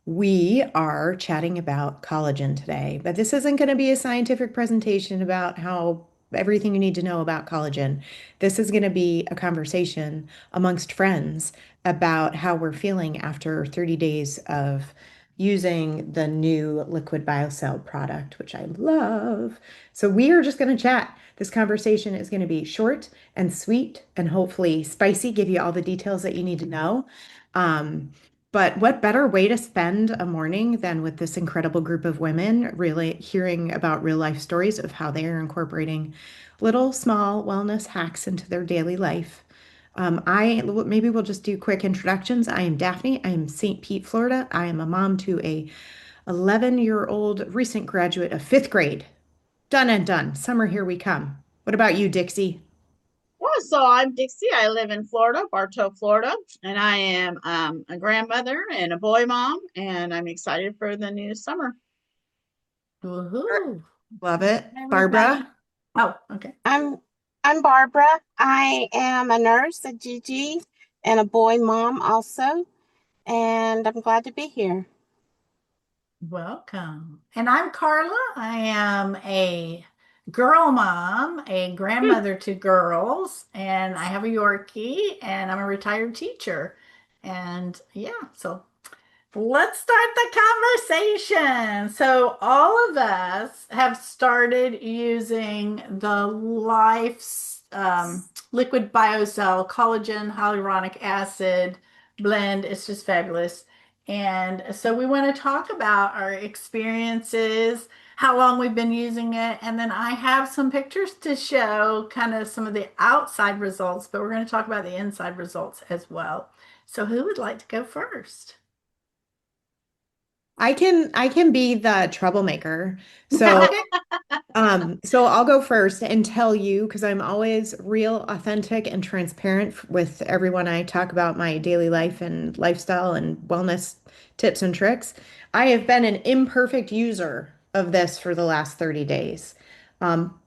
We are chatting about collagen today, but this isn't going to be a scientific presentation about how everything you need to know about collagen. This is going to be a conversation amongst friends about how we're feeling after 30 days of using the new Liquid BioCell product, which I love. So we are just going to chat. This conversation is going to be short and sweet and hopefully spicy, give you all the details that you need to know. Um, but what better way to spend a morning than with this incredible group of women, really hearing about real life stories of how they are incorporating little small wellness hacks into their daily life. Maybe we'll just do quick introductions. I am Daphne. I am St. Pete, Florida. I am a mom to a 11-year-old recent graduate of fifth grade. Done and done. Summer, here we come. What about you, Dixie? Well, so I'm Dixie. I live in Florida, Bartow, Florida, and I am a grandmother and a boy mom, and I'm excited for the new summer. Woohoo. Love Hi, it. everybody. Barbara? Oh, okay. I'm I'm Barbara. I am a nurse at GG and a boy mom also, and I'm glad to be here. Welcome. And I'm Carla. I am a girl mom, a grandmother to girls, and I have a Yorkie, and I'm a retired teacher. And yeah, so let's start the conversation. So, all of us have started using the Life's liquid biocell collagen hyaluronic acid blend. It's just fabulous. And so, we want to talk about our experiences, how long we've been using it, and then I have some pictures to show kind of some of the outside results, but we're going to talk about the inside results as well. So, who would like to go first? I can be the troublemaker. So so I'll go first and tell you because I'm always real authentic and transparent with everyone I talk about my daily life and lifestyle and wellness tips and tricks. I have been an imperfect user of this for the last 30 days.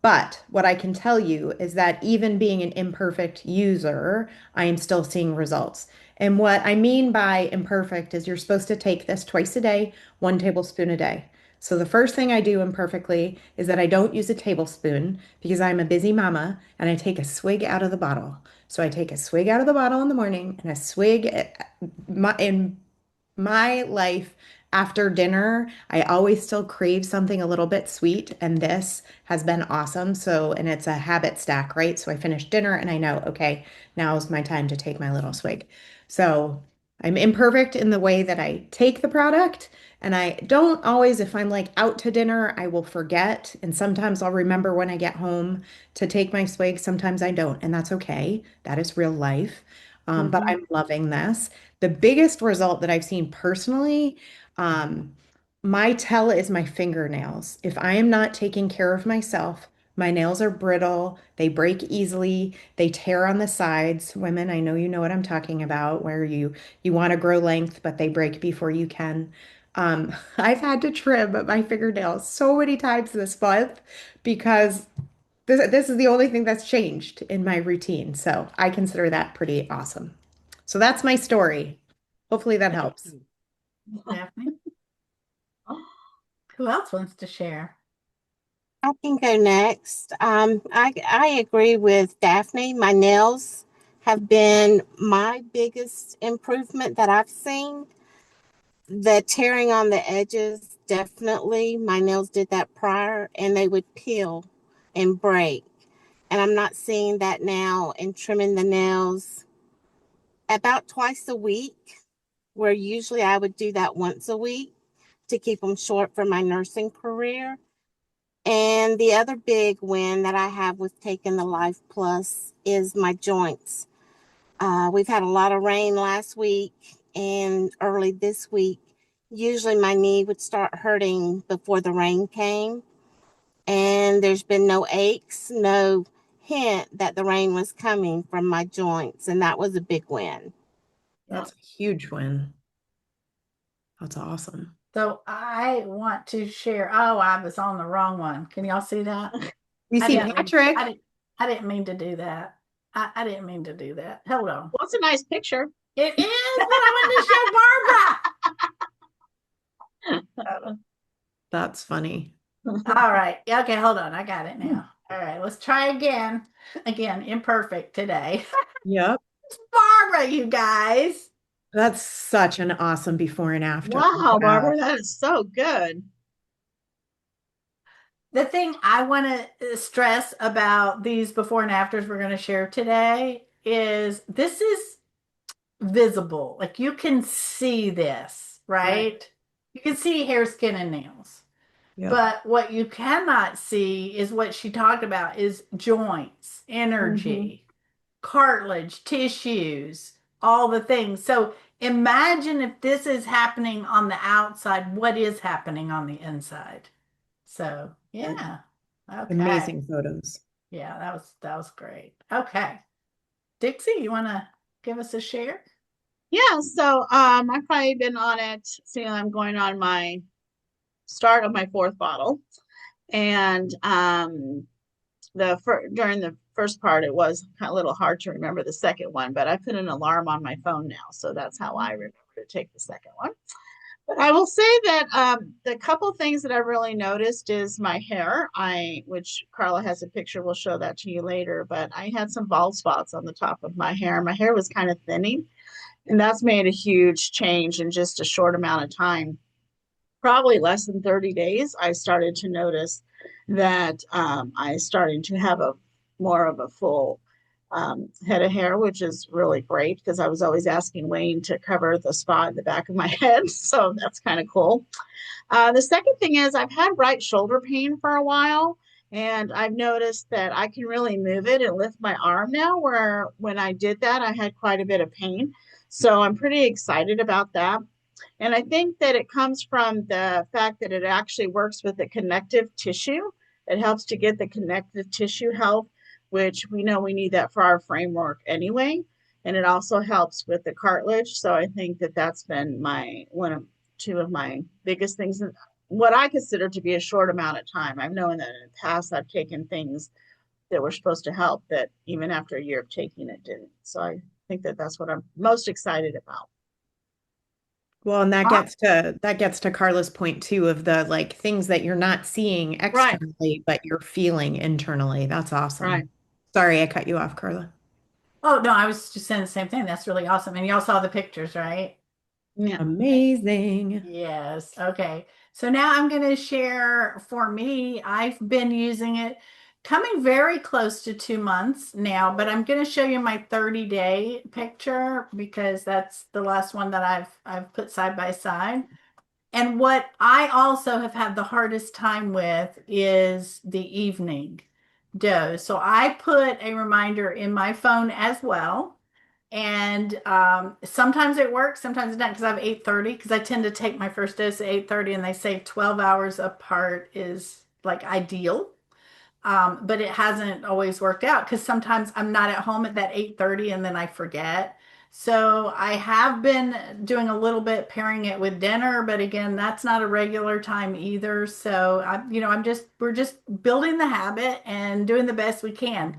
But what I can tell you is that even being an imperfect user, I am still seeing results. And what I mean by imperfect is you're supposed to take this twice a day, 1 tablespoon a day. So the first thing I do imperfectly is that I don't use a tablespoon because I'm a busy mama and I take a swig out of the bottle. So I take a swig out of the bottle in the morning and a swig in my life after dinner. I always still crave something a little bit sweet, and this has been awesome. So, and it's a habit stack, right? So I finish dinner and I know, okay, now's my time to take my little swig. So I'm imperfect in the way that I take the product. And I don't always, if I'm like out to dinner, I will forget. And sometimes I'll remember when I get home to take my swig. Sometimes I don't. And that's okay. That is real life. But Mhm. I'm loving this. The biggest result that I've seen personally, um, my tell is my fingernails. If I am not taking care of myself, my nails are brittle, they break easily, they tear on the sides. Women, I know you know what I'm talking about, where you want to grow length, but they break before you can. I've had to trim my fingernails so many times this month because this is the only thing that's changed in my routine. So I consider that pretty awesome. So that's my story. Hopefully that Thank helps. you, Daphne. Who else wants to share? I can go next. I agree with Daphne. My nails have been my biggest improvement that I've seen. The tearing on the edges, definitely. My nails did that prior, and they would peel and break. And I'm not seeing that now in trimming the nails about twice a week, where usually I would do that once a week to keep them short for my nursing career. And the other big win that I have with taking the Life Plus is my joints. We've had a lot of rain last week and early this week. Usually my knee would start hurting before the rain came, and there's been no aches, no hint that the rain was coming from my joints, and that was a big win. Yeah. That's a huge win. That's awesome. So I want to share. Oh, I was on the wrong one. Can y'all see that? We I see didn't mean. I Patrick. didn't. I didn't mean to do that. I didn't mean to do that. Hold on. Well, it's a nice picture. It is, but I wanted to show Barbara. That's funny. All right. Yeah, okay, hold on. I got it now. All right, let's try again. Again, imperfect today. Yep. Barbara, you guys. That's such an awesome before and after. Wow, Wow. Barbara, that is so good. The thing I want to stress about these before and afters we're going to share today is this is visible. Like you can see this, Right. right? You can see hair, skin, and nails. Yep. But what you cannot see is what she talked about is joints, Hmm. energy, cartilage, tissues, all the things. So imagine if this is happening on the outside, what is happening on the inside? So, Right. yeah. Okay. Amazing photos. Yeah, that was great. Okay. Dixie, you want to give us a share? Yeah, so I've probably been on it, seeing I'm going on my start of my fourth bottle. And during the first part, it was a little hard to remember the second one, but I put an alarm on my phone now, so that's how I remember to take the second one. But I will say that the couple things that I really noticed is my hair. Which Carla has a picture, we'll show that to you later. But I had some bald spots on the top of my hair. My hair was kind of thinning, and that's made a huge change in just a short amount of time. Probably less than 30 days, I started to notice that I starting to have a more of a full head of hair, which is really great because I was always asking Wayne to cover the spot in the back of my head. So that's kind of cool. The second thing is I've had right shoulder pain for a while, and I've noticed that I can really move it and lift my arm now, where when I did that, I had quite a bit of pain. So I'm pretty excited about that. And I think that it comes from the fact that it actually works with the connective tissue. It helps to get the connective tissue health, which we know we need that for our framework anyway. And it also helps with the cartilage. So I think that that's been my one of two of my biggest things. What I consider to be a short amount of time. I've known that in the past I've taken things that were supposed to help that even after a year of taking it didn't. So I think that that's what I'm most excited about. Well, and Ah, that gets to Carla's point too of the like things that you're not seeing Right, externally, but you're feeling internally. That's right. awesome. Sorry, I cut you off, Carla. oh, no, I was just saying the same thing. That's really awesome. And y'all saw the pictures, right? Yeah. Amazing. Yes. Okay. So now I'm going to share for me, I've been using it coming very close to 2 months now, but I'm going to show you my 30-day picture because that's the last one that I've put side by side. And what I also have had the hardest time with is the evening dose. So I put a reminder in my phone as well. And sometimes it works, sometimes it doesn't because I have 8:30 because I tend to take my first dose at 8:30 and they say 12 hours apart is like ideal. But it hasn't always worked out because sometimes I'm not at home at that 8:30 and then I forget. So I have been doing a little bit pairing it with dinner, but again, that's not a regular time either. So we're just building the habit and doing the best we can.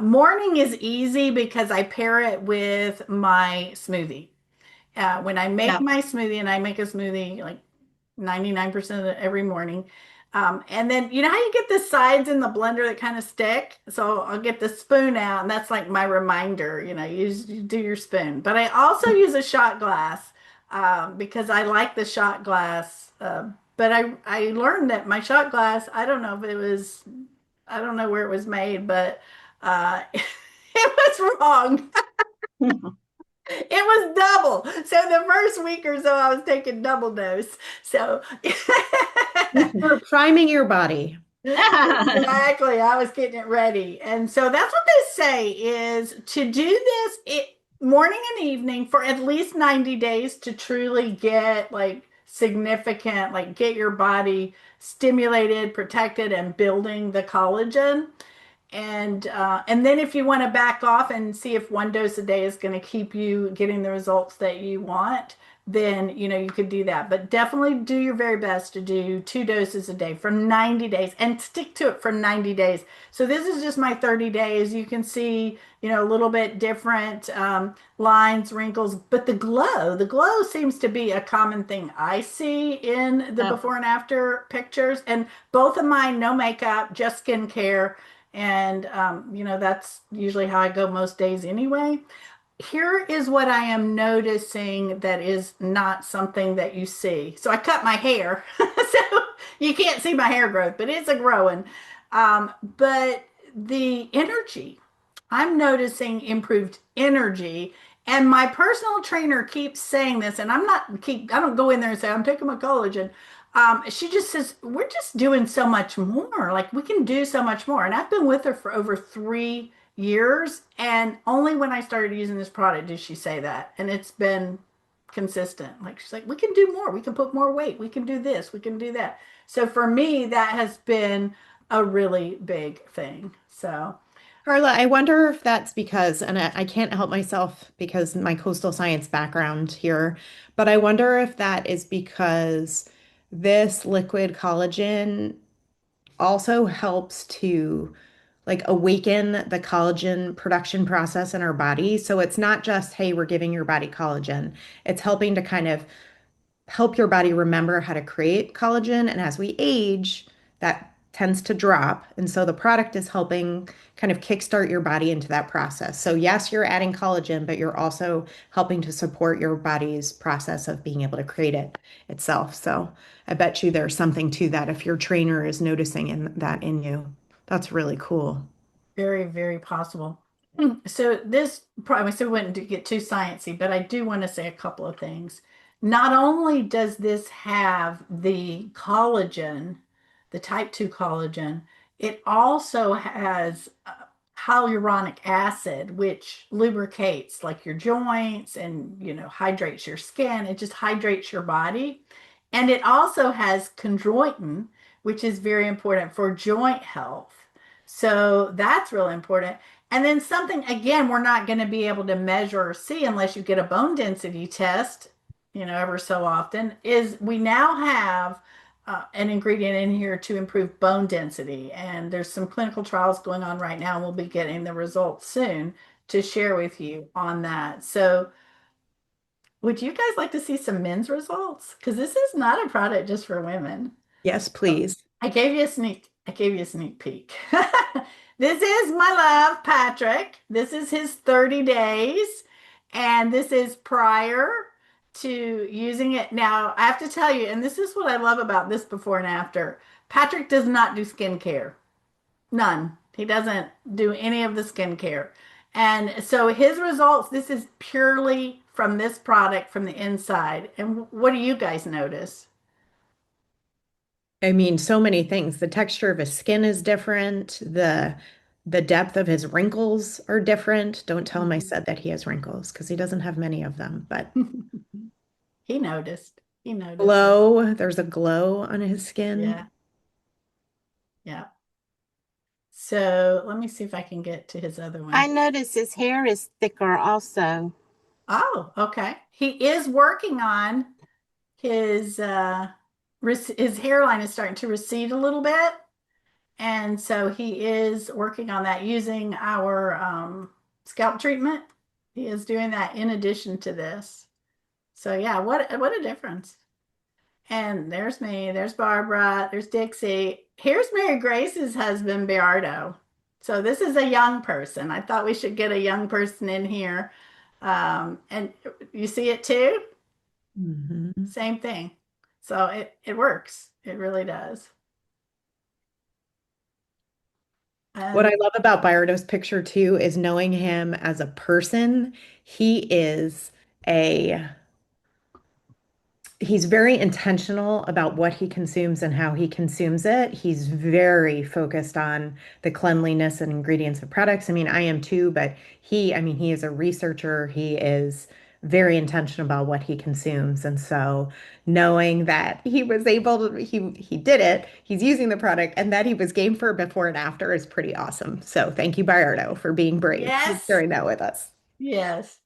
Morning is easy because I pair it with my smoothie. When I make Yeah. my smoothie and I make a smoothie like 99% of every morning. And then you know how you get the sides in the blender that kind of stick? So I'll get the spoon out, and that's like my reminder, you do your spoon. But I also use a shot glass because I like the shot glass. But I learned that my shot glass, I don't know where it was made, but it was wrong. It was double. So the first week or so, I was taking double dose. So You're priming your body. exactly, I was getting it ready. And so that's what they say is to do this morning and evening for at least 90 days to truly get like significant, like get your body stimulated, protected, and building the collagen. And then if you want to back off and see if one dose a day is going to keep you getting the results that you want, then you could do that. But definitely do your very best to do 2 doses a day for 90 days and stick to it for 90 days. So this is just my 30 days. You can see, a little bit different lines, wrinkles, but the glow seems to be a common thing I see in the Oh, before and after pictures. And both of mine, no makeup, just skincare. And, that's usually how I go most days anyway. Here is what I am noticing that is not something that you see. So I cut my hair, so you can't see my hair growth, but it's a growing. But the energy, I'm noticing improved energy. And my personal trainer keeps saying this, and I don't go in there and say, I'm taking my collagen. She just says, we're just doing so much more. Like we can do so much more. And I've been with her for over 3 years. And only when I started using this product did she say that. And it's been consistent. Like she's like, we can do more. We can put more weight. We can do this. We can do that. So for me, that has been a really big thing. So Carla, I wonder if that's because, and I can't help myself because my coastal science background here, but I wonder if that is because this liquid collagen also helps to like awaken the collagen production process in our body. So it's not just, hey, we're giving your body collagen. It's helping to kind of help your body remember how to create collagen. And as we age, that tends to drop. And so the product is helping kind of kickstart your body into that process. So, yes, you're adding collagen, but you're also helping to support your body's process of being able to create it itself. So, I bet you there's something to that if your trainer is noticing that in you. That's really cool. very, very possible. So this probably so we wouldn't get too sciencey, but I do want to say a couple of things. Not only does this have the collagen, the type 2 collagen, it also has hyaluronic acid, which lubricates like your joints and hydrates your skin. It just hydrates your body. And it also has chondroitin, which is very important for joint health. So that's really important. And then something, again, we're not going to be able to measure or see unless you get a bone density test, ever so often, is we now have an ingredient in here to improve bone density. And there's some clinical trials going on right now, and we'll be getting the results soon to share with you on that. So, would you guys like to see some men's results? Because this is not a product just for women. Yes, please. I gave you a sneak peek. This is my love, Patrick. This is his 30 days, and this is prior to using it. Now, I have to tell you, and this is what I love about this before and after. Patrick does not do skincare. None. He doesn't do any of the skincare. And so his results, this is purely from this product from the inside. And what do you guys notice? I mean, so many things. The texture of his skin is different. The depth of his wrinkles are different. Don't tell him I said that he has wrinkles because he doesn't have many of them. But He noticed. He noticed. there's a glow on his skin. Yeah. Yeah. So let me see if I can get to his other I one. notice his hair is thicker also. Oh, okay. He is working on his his hairline is starting to recede a little bit. And so he is working on that using our scalp treatment. He is doing that in addition to this. So yeah, what a difference. And there's me, there's Barbara, there's Dixie. Here's Mary Grace's husband, Beardo. So this is a young person. I thought we should get a young person in here. And you see it too? Mhm. Same thing. So it works. It really does. What I And love about Byardo's picture too is knowing him as a person. He is a he's very intentional about what he consumes and how he consumes it. He's very focused on the cleanliness and ingredients of products. I mean, I am too, but I mean, he is a researcher. He is very intentional about what he consumes. And so knowing that he was able to, he did it, he's using the product, and that he was game for before and after is pretty awesome. So thank you, Byardo, for being brave and yes, sharing that with us. yes.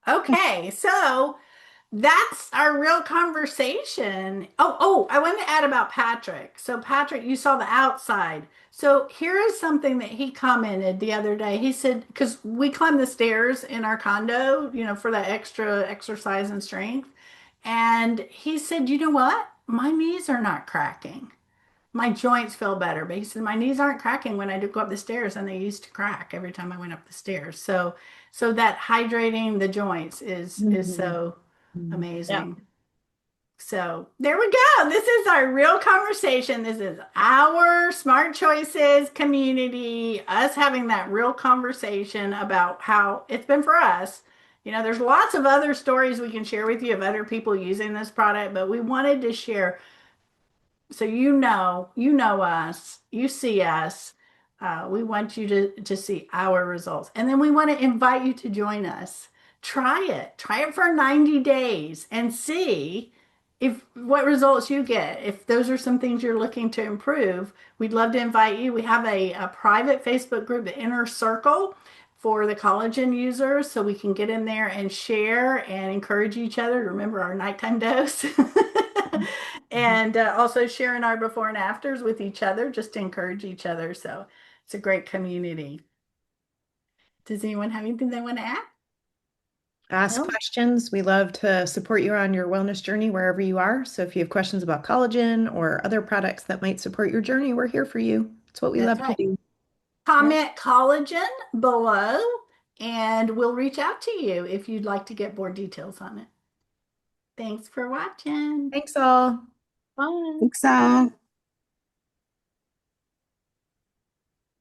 Okay, so That's our real conversation. I want to add about Patrick. So, Patrick, you saw the outside. So, here is something that he commented the other day. He said, because we climb the stairs in our condo, for that extra exercise and strength. And he said, you know what? My knees are not cracking. My joints feel better. But he said, my knees aren't cracking when I do go up the stairs, and they used to crack every time I went up the stairs. So that hydrating the joints is Mhm. so Mhm. Yeah. amazing. So there we go. This is our real conversation. This is our Smart Choices community, us having that real conversation about how it's been for us. There's lots of other stories we can share with you of other people using this product, but we wanted to share so you know us, you see us. We want you to see our results, and then we want to invite you to join us. Try it for 90 days and see if what results you get. If those are some things you're looking to improve, we'd love to invite you. We have a private Facebook group, the Inner Circle, for the collagen users, so we can get in there and share and encourage each other to remember our nighttime dose. And also sharing our before and afters with each other just to encourage each other. So it's a great community. Does anyone have anything they want to add? Ask No, questions. We love to support you on your wellness journey wherever you are. So if you have questions about collagen or other products that might support your journey, we're here for you. It's what we That's love to right. do. yeah. Comment collagen below and we'll reach out to you if you'd like to get more details on it. Thanks for watching. Thanks all. Bye. So.